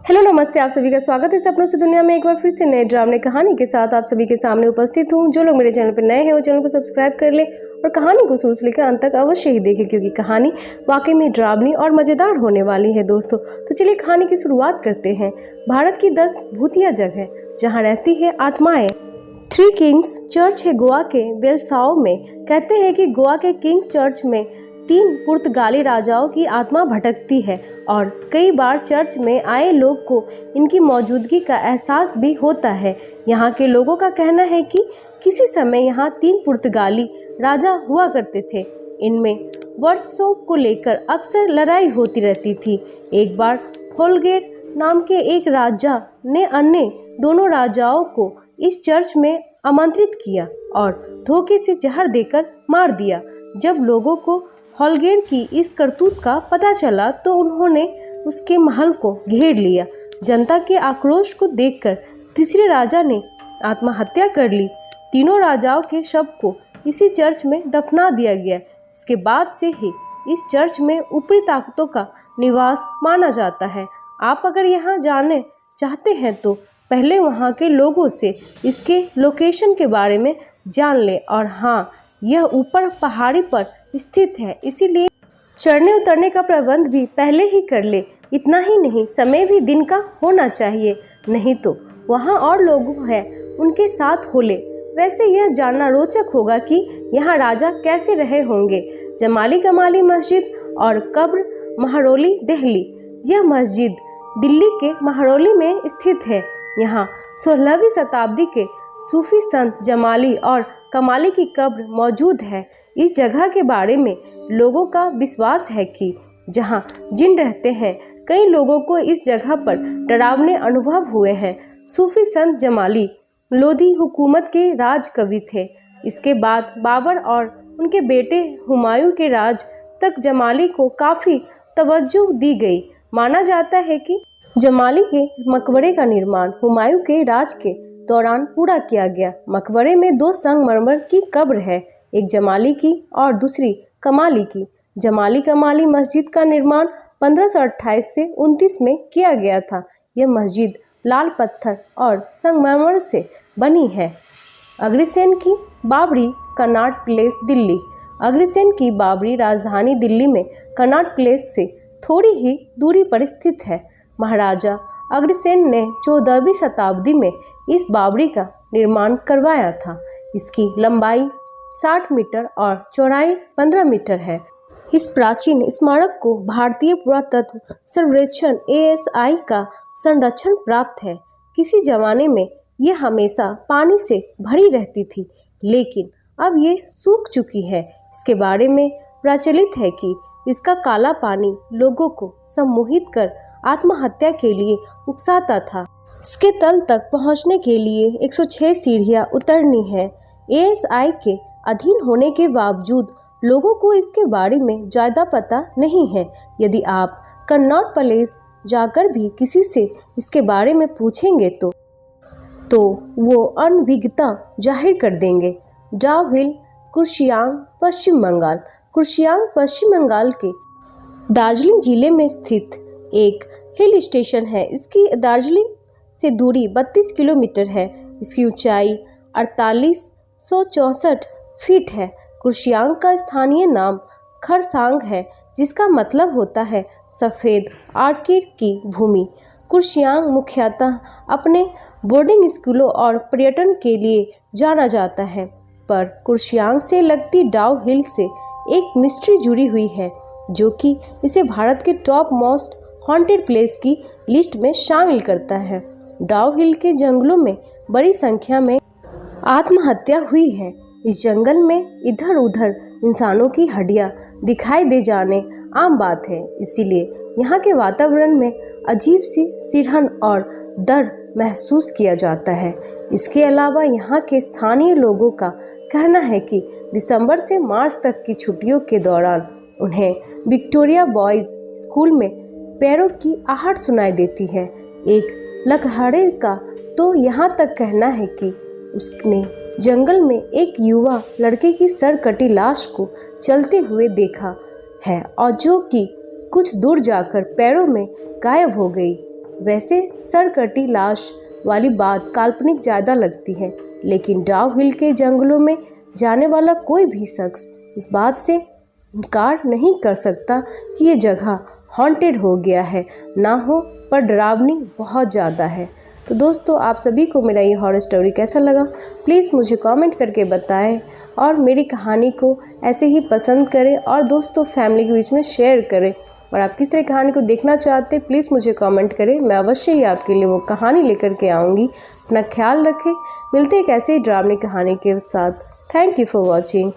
Hello नमस्ते, आप सभी का स्वागत है सपनों से दुनिया में। एक बार फिर से नए ड्रामे कहानी के साथ आप सभी के सामने उपस्थित हूँ। जो लोग मेरे चैनल पर नए हैं वो चैनल को सब्सक्राइब कर ले और कहानी को शुरू से लेकर अंत तक अवश्य ही देखें, क्योंकि कहानी वाकई में ड्रावनी और मज़ेदार होने वाली है दोस्तों। तो चलिए कहानी की शुरुआत करते हैं। भारत की 10 भूतिया जगह जहाँ रहती है आत्माएं। थ्री किंग्स चर्च है गोवा के वेलसाओ में। कहते हैं कि गोवा के किंग्स चर्च में 3 पुर्तगाली राजाओं की आत्मा भटकती है और कई बार चर्च में आए लोग को इनकी मौजूदगी का एहसास भी होता है। यहाँ के लोगों का कहना है कि किसी समय यहाँ 3 पुर्तगाली राजा हुआ करते थे। इनमें वर्चस्व को लेकर अक्सर लड़ाई होती रहती थी। एक बार होलगेर नाम के एक राजा ने अन्य दोनों राजाओं को इस चर्च में आमंत्रित किया और धोखे से जहर देकर मार दिया। जब लोगों को होलगेर की इस करतूत का पता चला तो उन्होंने उसके महल को घेर लिया। जनता के आक्रोश को देखकर तीसरे राजा ने आत्महत्या कर ली। तीनों राजाओं के शव को इसी चर्च में दफना दिया गया। इसके बाद से ही इस चर्च में ऊपरी ताकतों का निवास माना जाता है। आप अगर यहाँ जाने चाहते हैं तो पहले वहाँ के लोगों से इसके लोकेशन के बारे में जान लें। और हाँ, यह ऊपर पहाड़ी पर स्थित है, इसीलिए चढ़ने उतरने का प्रबंध भी पहले ही कर ले। इतना ही नहीं, समय भी दिन का होना चाहिए, नहीं तो वहाँ और लोग हैं उनके साथ हो ले। वैसे यह जानना रोचक होगा कि यहाँ राजा कैसे रहे होंगे। जमाली कमाली मस्जिद और कब्र महरौली दिल्ली। यह मस्जिद दिल्ली के महरौली में स्थित है। यहाँ 16वीं शताब्दी के सूफी संत जमाली और कमाली की कब्र मौजूद है। इस जगह के बारे में लोगों का विश्वास है कि जहाँ जिन रहते हैं। कई लोगों को इस जगह पर डरावने अनुभव हुए हैं। सूफी संत जमाली लोधी हुकूमत के राज कवि थे। इसके बाद बाबर और उनके बेटे हुमायूं के राज तक जमाली को काफ़ी तवज्जो दी गई। माना जाता है कि जमाली के मकबरे का निर्माण हुमायूं के राज के दौरान पूरा किया गया। मकबरे में 2 संगमरमर की कब्र है, एक जमाली की और दूसरी कमाली की। जमाली कमाली मस्जिद का निर्माण 1528 से 29 में किया गया था। यह मस्जिद लाल पत्थर और संगमरमर से बनी है। अग्रसेन की बाबरी कनॉट प्लेस दिल्ली। अग्रसेन की बाबरी राजधानी दिल्ली में कनॉट प्लेस से थोड़ी ही दूरी पर स्थित है। महाराजा अग्रसेन ने 14वीं शताब्दी में इस बाबरी का निर्माण करवाया था। इसकी लंबाई 60 मीटर और चौड़ाई 15 मीटर है। इस प्राचीन स्मारक को भारतीय पुरातत्व सर्वेक्षण ASI का संरक्षण प्राप्त है। किसी जमाने में यह हमेशा पानी से भरी रहती थी, लेकिन अब ये सूख चुकी है। इसके बारे में प्रचलित है कि इसका काला पानी लोगों को सम्मोहित कर आत्महत्या के लिए उकसाता था। इसके तल तक पहुंचने के लिए 106 सीढ़ियां उतरनी है। ASI के अधीन होने के बावजूद लोगों को इसके बारे में ज़्यादा पता नहीं है। यदि आप कनॉट प्लेस जाकर भी किसी से इसके बारे में पूछेंगे तो वो अनभिज्ञता जाहिर कर देंगे। डाउ हिल कुर्शियांग पश्चिम बंगाल। कुर्शियांग पश्चिम बंगाल के दार्जिलिंग जिले में स्थित एक हिल स्टेशन है। इसकी दार्जिलिंग से दूरी 32 किलोमीटर है। इसकी ऊंचाई 4864 फीट है। कुर्शियांग का स्थानीय नाम खरसांग है, जिसका मतलब होता है सफ़ेद आर्किड की भूमि। कुर्शियांग मुख्यतः अपने बोर्डिंग स्कूलों और पर्यटन के लिए जाना जाता है, पर कुर्शियांग से लगती डाउ हिल से एक मिस्ट्री जुड़ी हुई है, जो कि इसे भारत के टॉप मोस्ट हॉन्टेड प्लेस की लिस्ट में शामिल करता है। डाउ हिल के जंगलों में बड़ी संख्या में आत्महत्या हुई है। इस जंगल में इधर उधर इंसानों की हड्डियां दिखाई दे जाने आम बात है, इसीलिए यहाँ के वातावरण में अजीब सी सिरहन और डर महसूस किया जाता है। इसके अलावा यहाँ के स्थानीय लोगों का कहना है कि दिसंबर से मार्च तक की छुट्टियों के दौरान उन्हें विक्टोरिया बॉयज़ स्कूल में पैरों की आहट सुनाई देती है। एक लकहड़े का तो यहाँ तक कहना है कि उसने जंगल में एक युवा लड़के की सर कटी लाश को चलते हुए देखा है और जो कि कुछ दूर जाकर पैरों में गायब हो गई। वैसे सरकटी लाश वाली बात काल्पनिक ज़्यादा लगती है, लेकिन डाउ हिल के जंगलों में जाने वाला कोई भी शख्स इस बात से इनकार नहीं कर सकता कि ये जगह हॉन्टेड हो गया है। ना हो पर डरावनी बहुत ज़्यादा है। तो दोस्तों, आप सभी को मेरा ये हॉरर स्टोरी कैसा लगा प्लीज़ मुझे कमेंट करके बताएं और मेरी कहानी को ऐसे ही पसंद करें और दोस्तों फैमिली के बीच में शेयर करें। और आप किस तरह कहानी को देखना चाहते हैं प्लीज़ मुझे कमेंट करें, मैं अवश्य ही आपके लिए वो कहानी लेकर के आऊँगी। अपना ख्याल रखें, मिलते एक ऐसे ही डरावनी कहानी के साथ। Thank you for watching.